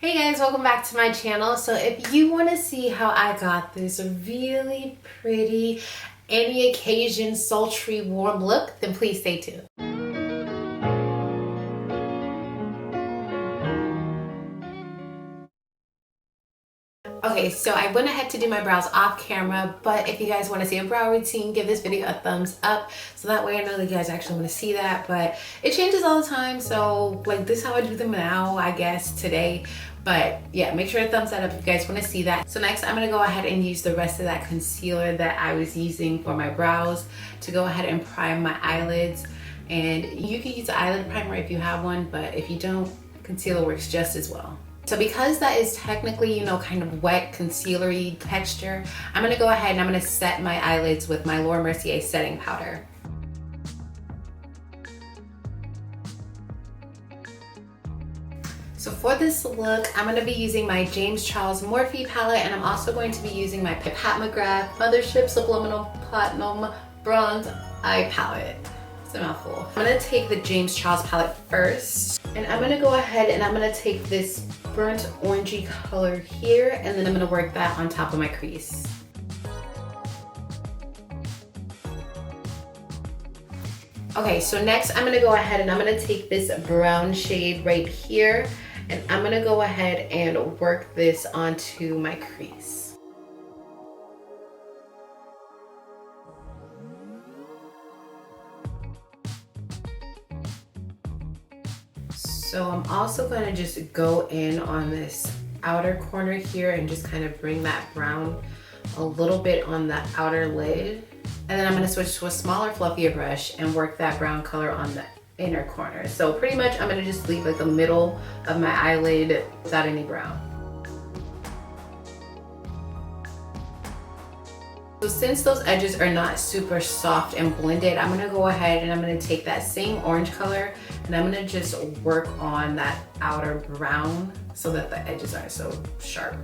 Hey guys, welcome back to my channel. So if you want to see how I got this really pretty any occasion sultry warm look, then please stay tuned. Okay, so I went ahead to do my brows off camera, but if you guys want to see a brow routine, give this video a thumbs up so that way I know that you guys actually want to see that. But it changes all the time, so like this is how I do them now, I guess, today. But yeah, make sure to thumbs that up if you guys want to see that. So next I'm going to go ahead and use the rest of that concealer that I was using for my brows to go ahead and prime my eyelids. And you can use an eyelid primer if you have one, but if you don't, concealer works just as well. So because that is technically, you know, kind of wet, concealery texture, I'm gonna go ahead and I'm gonna set my eyelids with my MERCIER setting powder. So for this look, I'm gonna be using my James Charles Morphe palette, and I'm also going to be using my McGrath Mthrshp Subliminal Platinum Bronze Eye Palette. It's a mouthful. I'm gonna take the James Charles palette first, and I'm gonna go ahead and I'm gonna take this burnt orangey color here, and then I'm gonna work that on top of my crease. Okay, so next I'm gonna go ahead and I'm gonna take this brown shade right here, and I'm gonna go ahead and work this onto my crease. So I'm also going to just go in on this outer corner here and just kind of bring that brown a little bit on the outer lid. And then I'm going to switch to a smaller, fluffier brush and work that brown color on the inner corner. So pretty much I'm going to just leave like the middle of my eyelid without any brown. So since those edges are not super soft and blended, I'm gonna go ahead and I'm gonna take that same orange color and I'm gonna just work on that outer brown so that the edges aren't so sharp.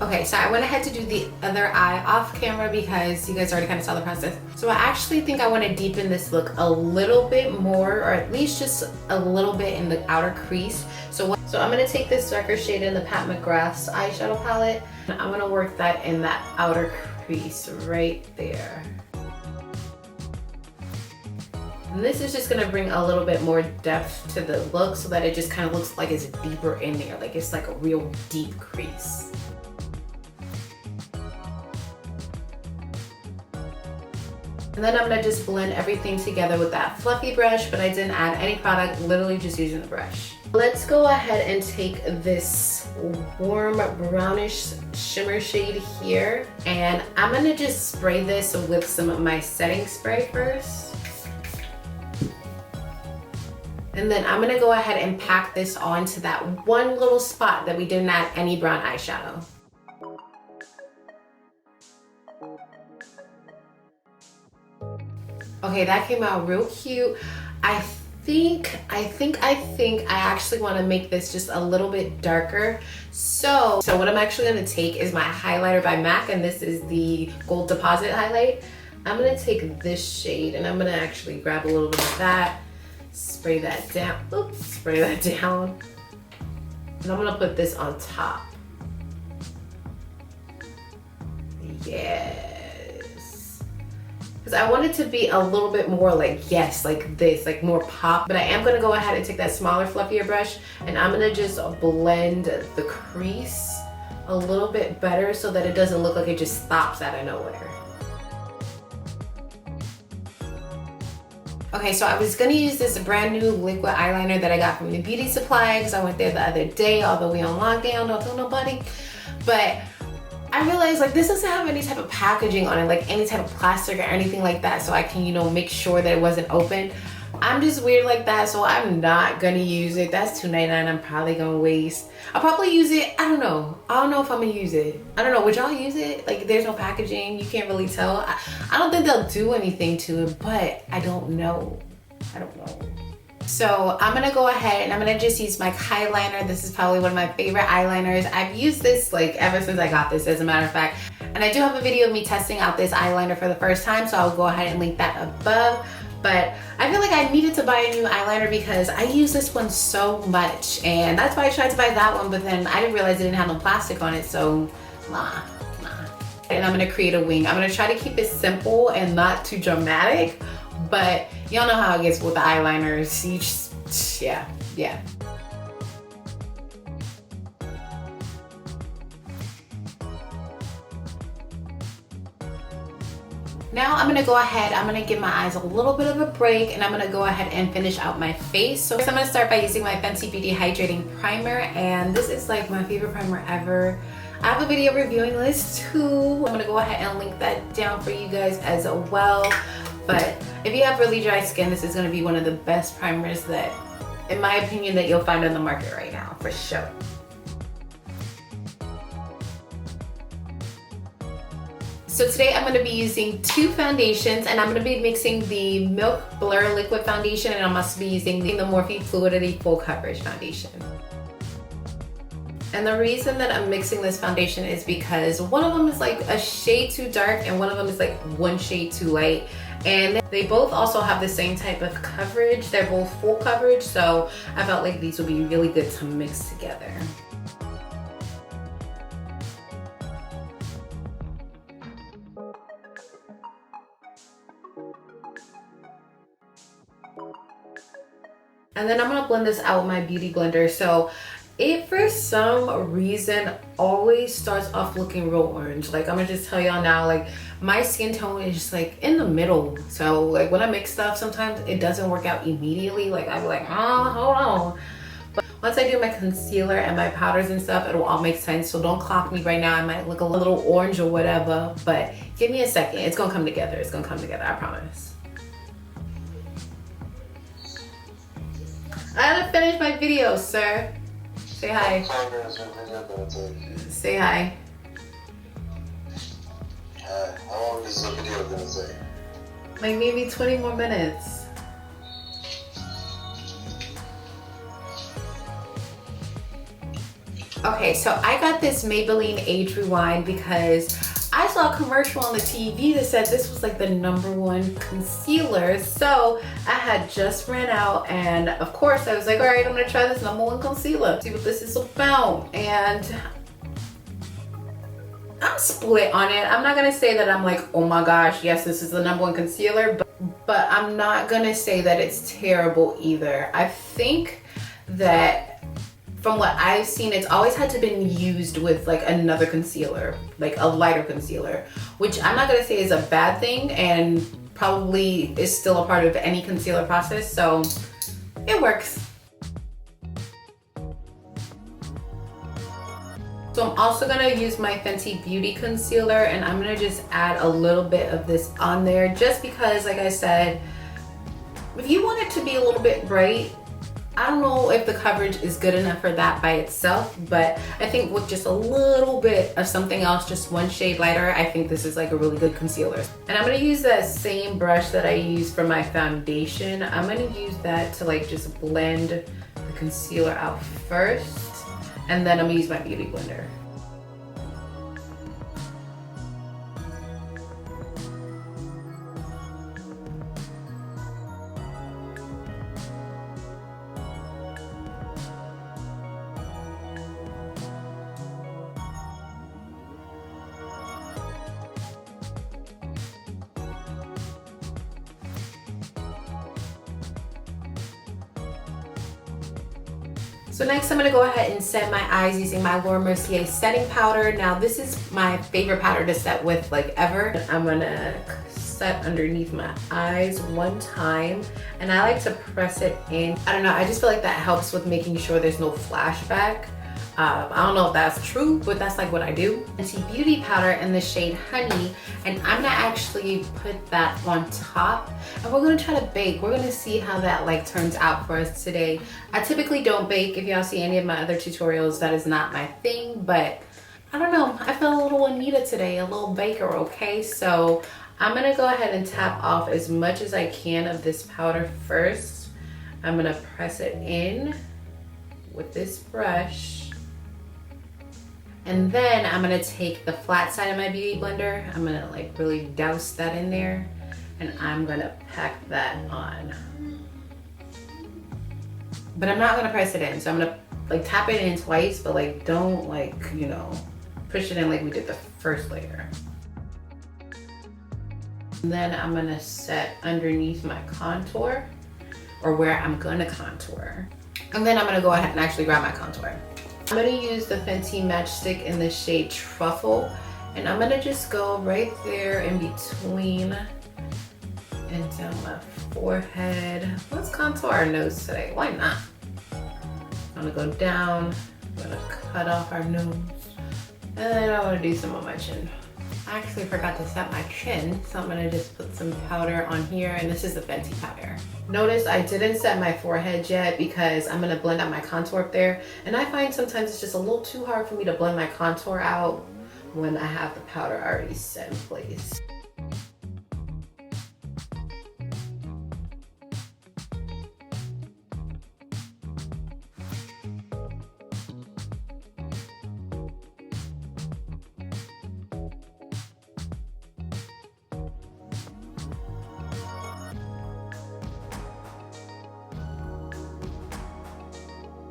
Okay, so I went ahead to do the other eye off camera because you guys already kind of saw the process. So I actually think I want to deepen this look a little bit more, or at least just a little bit in the outer crease. So I'm going to take this darker shade in the McGrath's eyeshadow palette, and I'm going to work that in that outer crease right there. And this is just going to bring a little bit more depth to the look so that it just kind of looks like it's deeper in there, like it's like a real deep crease. And then I'm gonna just blend everything together with that fluffy brush, but I didn't add any product, literally just using the brush. Let's go ahead and take this warm brownish shimmer shade here, and I'm gonna just spray this with some of my setting spray first. And then I'm gonna go ahead and pack this onto that one little spot that we didn't add any brown eyeshadow. Okay, that came out real cute. I think I actually want to make this just a little bit darker. So what I'm actually going to take is my highlighter by MAC, and this is the Gold Deposit highlight. I'm going to take this shade and I'm going to actually grab a little bit of that, spray that down, oops, spray that down, and I'm going to put this on top. Yeah. Because I want it to be a little bit more like, yes, like this, like more pop. But I am going to go ahead and take that smaller, fluffier brush, and I'm going to just blend the crease a little bit better so that it doesn't look like it just stops out of nowhere. Okay, so I was going to use this brand new liquid eyeliner that I got from the beauty supply because I went there the other day, although we on lockdown, don't tell nobody. But I realized like this doesn't have any type of packaging on it, like any type of plastic or anything like that, so I can, you know, make sure that it wasn't open. I'm just weird like that, so I'm not gonna use it. That's $2.99 I'm probably gonna waste. I'll probably use it, I don't know if I'm gonna use it. I don't know, would y'all use it? Like there's no packaging, you can't really tell. I don't think they'll do anything to it, but I don't know. So I'm gonna go ahead and I'm gonna just use my eyeliner. This is probably one of my favorite eyeliners. I've used this like ever since I got this, as a matter of fact. And I do have a video of me testing out this eyeliner for the first time, so I'll go ahead and link that above. But I feel like I needed to buy a new eyeliner because I use this one so much, and that's why I tried to buy that one, but then I didn't realize it didn't have no plastic on it, so nah. And I'm gonna create a wing. I'm gonna try to keep it simple and not too dramatic, but y'all know how it gets with the eyeliners. You just, yeah. Now I'm gonna go ahead, I'm gonna give my eyes a little bit of a break, and I'm gonna go ahead and finish out my face. So first I'm gonna start by using my Fenty Beauty Hydrating Primer, and this is like my favorite primer ever. I have a video reviewing this too. I'm gonna go ahead and link that down for you guys as well. But if you have really dry skin, this is gonna be one of the best primers that, in my opinion, that you'll find on the market right now, for sure. So today I'm going to be using two foundations, and I'm going to be mixing the Milk Blur Liquid Foundation, and I'm also be using the Morphe Fluidity Full Coverage Foundation. And the reason that I'm mixing this foundation is because one of them is like a shade too dark and one of them is like one shade too light. And they both also have the same type of coverage. They're both full coverage, so I felt like these would be really good to mix together. And then I'm gonna blend this out with my beauty blender. So it, for some reason, always starts off looking real orange. Like, I'm gonna just tell y'all now, like, my skin tone is just like in the middle. So like when I mix stuff, sometimes it doesn't work out immediately. Like, I'm like, oh, hold on. But once I do my concealer and my powders and stuff, it'll all make sense. So don't clock me right now. I might look a little orange or whatever, but give me a second. It's gonna come together. It's gonna come together, I promise. I gotta finish my video, sir. Say hi. Say hi. Hi. How long is the video gonna take? Like maybe 20 more minutes. Okay, so I got this Maybelline Age Rewind because I saw a commercial on the TV that said this was like the #1 concealer. So I had just ran out, and of course I was like, all right, I'm gonna try this #1 concealer, see what this is about. And I'm split on it. I'm not gonna say that I'm like, oh my gosh, yes, this is the #1 concealer, but I'm not gonna say that it's terrible either. I think that from what I've seen, it's always had to been used with like another concealer, like a lighter concealer, which I'm not gonna say is a bad thing, and probably is still a part of any concealer process, so it works. So I'm also gonna use my Fenty Beauty concealer, and I'm gonna just add a little bit of this on there, just because, like I said, if you want it to be a little bit bright, I don't know if the coverage is good enough for that by itself, but I think with just a little bit of something else, just one shade lighter, I think this is like a really good concealer. And I'm gonna use that same brush that I use for my foundation. I'm gonna use that to like just blend the concealer out first, and then I'm gonna use my beauty blender. So next I'm gonna go ahead and set my eyes using my MERCIER setting powder. Now this is my favorite powder to set with like ever. I'm gonna set underneath my eyes one time, and I like to press it in. I don't know, I just feel like that helps with making sure there's no flashback. I don't know if that's true, but that's like what I do. Fenty Beauty powder in the shade Honey, and I'm gonna actually put that on top, and we're gonna try to bake. We're gonna see how that like turns out for us today. I typically don't bake. If y'all see any of my other tutorials, that is not my thing, but I don't know, I feel a little Anita today, a little baker, okay? So I'm gonna go ahead and tap off as much as I can of this powder first. I'm gonna press it in with this brush. And then I'm gonna take the flat side of my beauty blender. I'm gonna like really douse that in there. And I'm gonna pack that on. But I'm not gonna press it in. So I'm gonna like tap it in twice, but like don't like, you know, push it in like we did the first layer. And then I'm gonna set underneath my contour, or where I'm gonna contour. And then I'm gonna go ahead and actually grab my contour. I'm gonna use the Fenty Matchstick in the shade Truffle, and I'm gonna just go right there in between and down my forehead. Let's contour our nose today, why not? I'm gonna go down, I'm gonna cut off our nose, and then I wanna do some on my chin. I actually forgot to set my chin, so I'm gonna just put some powder on here, and this is the Fenty powder. Notice I didn't set my forehead yet because I'm gonna blend out my contour up there, and I find sometimes it's just a little too hard for me to blend my contour out when I have the powder already set in place.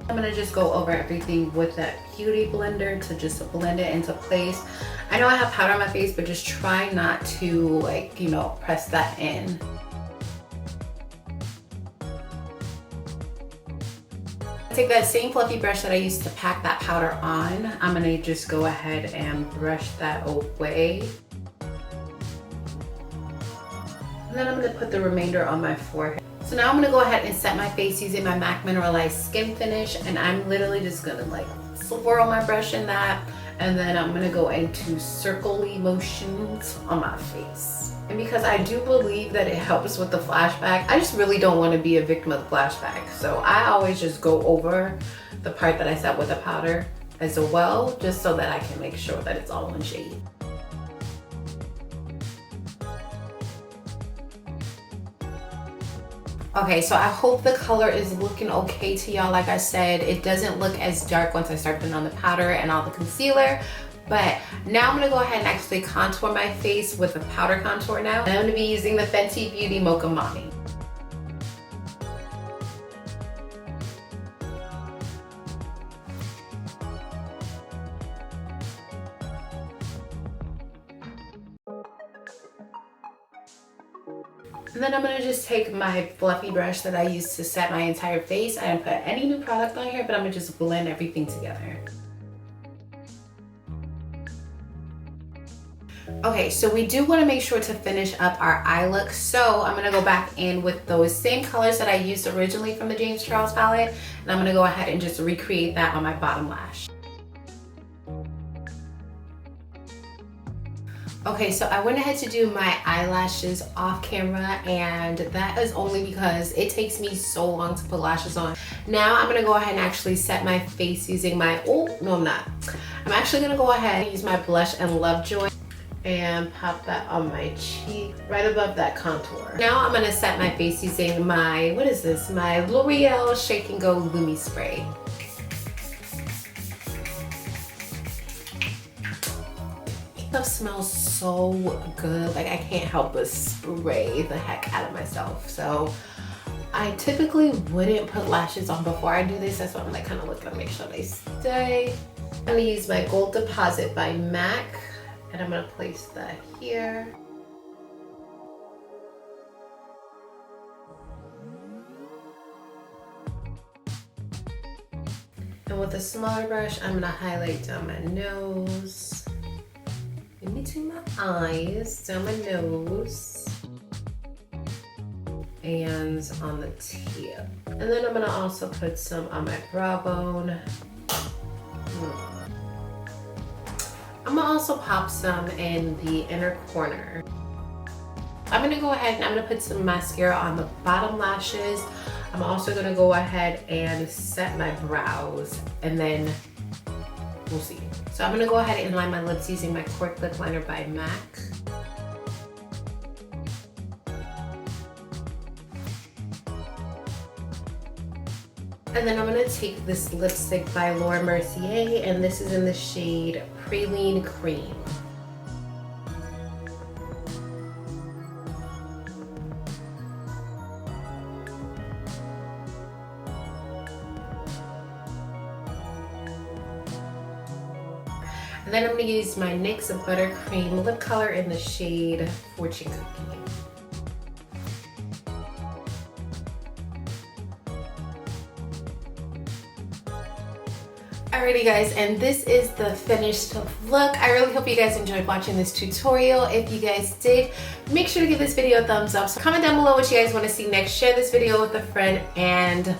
I'm gonna just go over everything with that beauty blender to just blend it into place. I know I have powder on my face, but just try not to, like, you know, press that in. Take that same fluffy brush that I used to pack that powder on. I'm gonna just go ahead and brush that away. And then I'm gonna put the remainder on my forehead. So now I'm gonna go ahead and set my face using my MAC Mineralized Skin Finish, and I'm literally just gonna like swirl my brush in that, and then I'm gonna go into circle-y motions on my face. And because I do believe that it helps with the flashback, I just really don't want to be a victim of the flashback. So I always just go over the part that I set with the powder as well, just so that I can make sure that it's all one shade. Okay, so I hope the color is looking okay to y'all. Like I said, it doesn't look as dark once I start putting on the powder and all the concealer. But now I'm gonna go ahead and actually contour my face with a powder contour now. And I'm gonna be using the Fenty Beauty Mocha Mommy. And then I'm gonna just take my fluffy brush that I used to set my entire face. I didn't put any new product on here, but I'm gonna just blend everything together. Okay, so we do wanna make sure to finish up our eye look. So I'm gonna go back in with those same colors that I used originally from the James Charles palette. And I'm gonna go ahead and just recreate that on my bottom lash. Okay, so I went ahead to do my eyelashes off camera, and that is only because it takes me so long to put lashes on. Now I'm gonna go ahead and actually set my face using my, oh, no I'm not. I'm actually gonna go ahead and use my blush and Lovejoy and pop that on my cheek, right above that contour. Now I'm gonna set my face using my, what is this? My L'Oreal Shake and Go Lumi Spray. Stuff smells so good, like I can't help but spray the heck out of myself. So I typically wouldn't put lashes on before I do this. That's why I'm like kind of looking to make sure they stay. I'm gonna use my Gold Deposit by MAC, and I'm gonna place that here. And with a smaller brush, I'm gonna highlight down my nose, in between my eyes, down my nose, and on the tip. And then I'm gonna also put some on my brow bone. I'm gonna also pop some in the inner corner. I'm gonna go ahead and I'm gonna put some mascara on the bottom lashes. I'm also gonna go ahead and set my brows, and then we'll see. So I'm gonna go ahead and line my lips using my Cork Lip Liner by MAC. And then I'm gonna take this lipstick by Laura Mercier, and this is in the shade Praline Cream. And then I'm gonna use my NYX Buttercream lip color in the shade Fortune Cookie. Alrighty guys, and this is the finished look. I really hope you guys enjoyed watching this tutorial. If you guys did, make sure to give this video a thumbs up. So comment down below what you guys want to see next. Share this video with a friend, and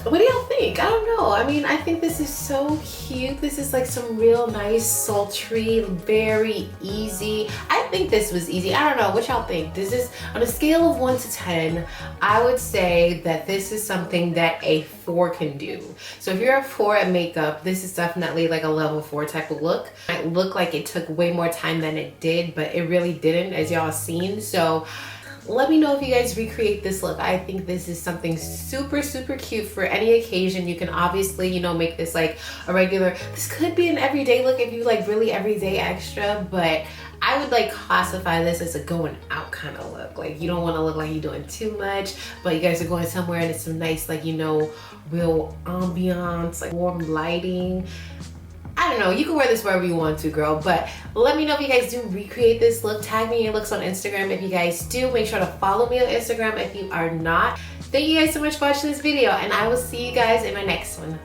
what do y'all think? I don't know. I mean, I think this is so cute. This is like some real nice, sultry, very easy. I think this was easy. I don't know. What y'all think? This is, on a scale of 1 to 10, I would say that this is something that a 4 can do. So if you're a 4 at makeup, this is definitely like a level 4 type of look. It might look like it took way more time than it did, but it really didn't, as y'all seen. So let me know if you guys recreate this look. I think this is something super, super cute for any occasion. You can obviously, you know, make this like a regular, this could be an everyday look if you like really everyday extra, but I would like classify this as a going out kind of look. Like you don't want to look like you're doing too much, but you guys are going somewhere and it's some nice, like, you know, real ambiance, like warm lighting. I don't know, you can wear this wherever you want to, girl, but let me know if you guys do recreate this look. Tag me in your looks on Instagram if you guys do. Make sure to follow me on Instagram if you are not. Thank you guys so much for watching this video, and I will see you guys in my next one.